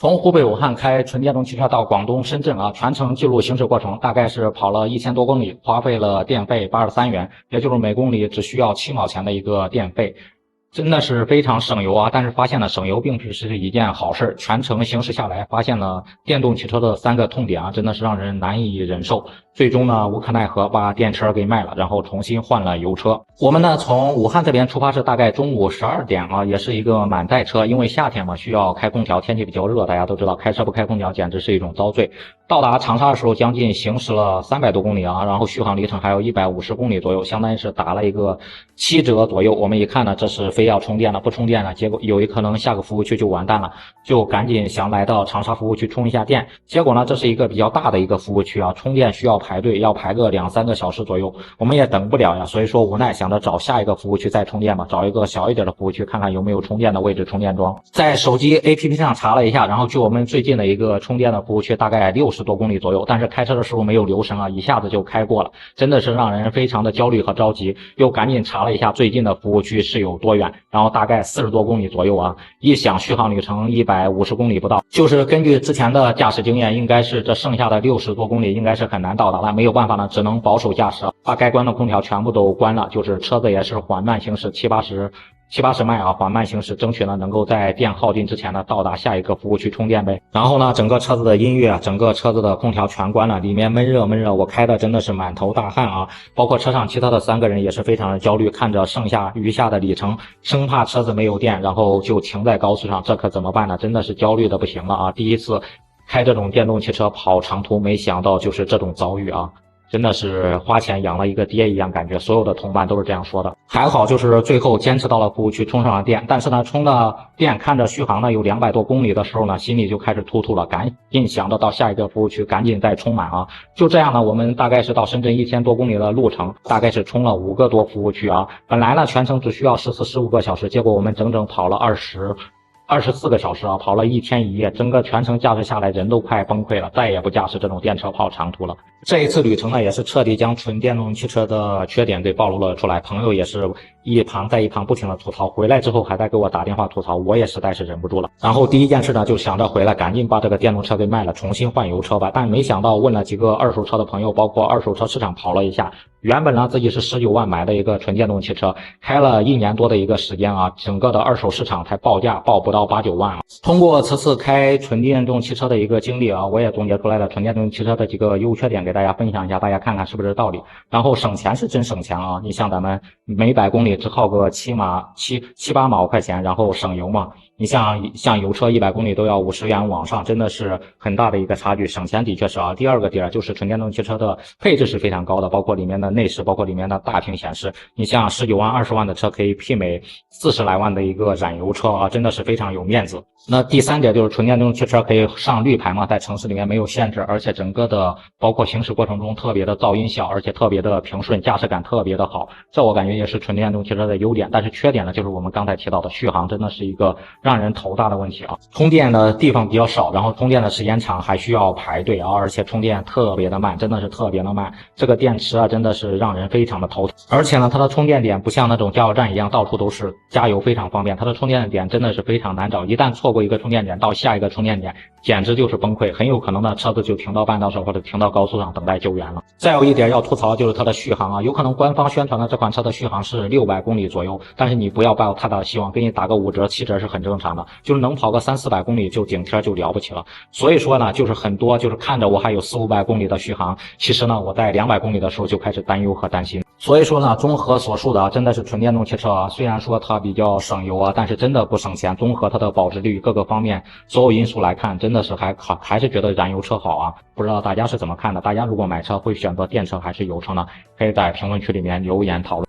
从湖北武汉开纯电动汽车到广东深圳啊，全程记录行驶过程，大概是跑了1000多公里，花费了电费83元，也就是每公里只需要7毛钱的一个电费。真的是非常省油啊！但是发现了省油并不是一件好事，全程行驶下来，发现了电动汽车的3个痛点啊，真的是让人难以忍受。最终呢，无可奈何把电车给卖了，然后重新换了油车。我们呢从武汉这边出发是大概中午12点啊，也是一个满载车，因为夏天嘛需要开空调，天气比较热，大家都知道开车不开空调简直是一种遭罪。到达长沙的时候，将近行驶了300多公里啊，然后续航里程还有150公里左右，相当于是打了一个7折左右。我们一看呢，这是非要充电了，不充电了，结果有一可能下个服务区就完蛋了，就赶紧想来到长沙服务区充一下电。结果呢，这是一个比较大的一个服务区啊，充电需要排队，要排个2-3个小时左右，我们也等不了呀，所以说无奈想着找下一个服务区再充电吧，找一个小一点的服务区看看有没有充电的位置充电桩。在手机 APP 上查了一下，然后距我们最近的一个充电的服务区大概60多公里左右，但是开车的时候没有留神啊，一下子就开过了，真的是让人非常的焦虑和着急，又赶紧查了一下最近的服务区是有多远，然后大概40多公里左右啊，一想续航里程150公里不到，就是根据之前的驾驶经验，应该是这剩下的60多公里应该是很难到达了，没有办法呢，只能保守驾驶，把该关的空调全部都关了，就是车子也是缓慢行驶70-80迈啊，缓慢行驶，争取呢能够在电耗尽之前呢到达下一个服务区充电呗。然后呢，整个车子的音乐，整个车子的空调全关了，里面闷热，我开的真的是满头大汗啊！包括车上其他的3个人也是非常的焦虑，看着余下的里程，生怕车子没有电，然后就停在高速上，这可怎么办呢？真的是焦虑的不行了啊！第一次开这种电动汽车跑长途，没想到就是这种遭遇啊！真的是花钱养了一个爹一样，感觉所有的同伴都是这样说的。还好就是最后坚持到了服务区充上了电，但是呢充了电看着续航呢有200多公里的时候呢，心里就开始突突了，赶紧想着到下一个服务区赶紧再充满啊。就这样呢，我们大概是到深圳1000多公里的路程，大概是充了5个多服务区啊。本来呢全程只需要14-15个小时，结果我们整整跑了24个小时啊，跑了1天1夜，整个全程驾驶下来人都快崩溃了，再也不驾驶这种电车跑长途了。这一次旅程呢，也是彻底将纯电动汽车的缺点给暴露了出来，朋友也是一旁不停的吐槽，回来之后还在给我打电话吐槽，我也实在是忍不住了。然后第一件事呢，就想着回来赶紧把这个电动车给卖了，重新换油车吧。但没想到问了几个二手车的朋友，包括二手车市场跑了一下，原本呢自己是19万买的一个纯电动汽车，开了1年多的一个时间啊，整个的二手市场才报价报不到8-9万啊。通过此次开纯电动汽车的一个经历啊，我也总结出来了纯电动汽车的几个优缺点，给大家分享一下，大家看看是不是道理。然后省钱是真省钱啊，你像咱们每100公里只耗个7-8毛块钱，然后省油嘛。你像油车100公里都要50元往上，真的是很大的一个差距，省钱的确是啊。第二个点就是纯电动汽车的配置是非常高的，包括里面的内饰，包括里面的大屏显示。你像19万、20万的车可以媲美40来万的一个燃油车啊，真的是非常有面子。那第3点就是纯电动汽车可以上绿牌嘛，在城市里面没有限制，而且整个的包括行驶过程中特别的噪音小，而且特别的平顺，驾驶感特别的好，这我感觉也是纯电动汽车的优点。但是缺点呢，就是我们刚才提到的续航真的是一个让人头大的问题啊，充电的地方比较少，然后充电的时间长，还需要排队啊，而且充电特别的慢，真的是特别的慢。这个电池啊，真的是让人非常的头疼。而且呢，它的充电点不像那种加油站一样到处都是，加油非常方便，它的充电点真的是非常难找，一旦错过一个充电点到下一个充电点，简直就是崩溃，很有可能呢车子就停到半道上或者停到高速上等待救援了。再有一点要吐槽就是它的续航啊，有可能官方宣传的这款车的续航是600公里左右，但是你不要抱太大的希望，给你打个5折7折是很正常的，就是能跑个300-400公里就顶天就了不起了。所以说呢，就是很多就是看着我还有400-500公里的续航，其实呢我在200公里的时候就开始担忧和担心。所以说呢，综合所述的啊，真的是纯电动汽车啊，虽然说它比较省油啊，但是真的不省钱。综合它的保值率各个方面所有因素来看，真的是还是觉得燃油车好啊。不知道大家是怎么看的？大家如果买车会选择电车还是油车呢？可以在评论区里面留言讨论。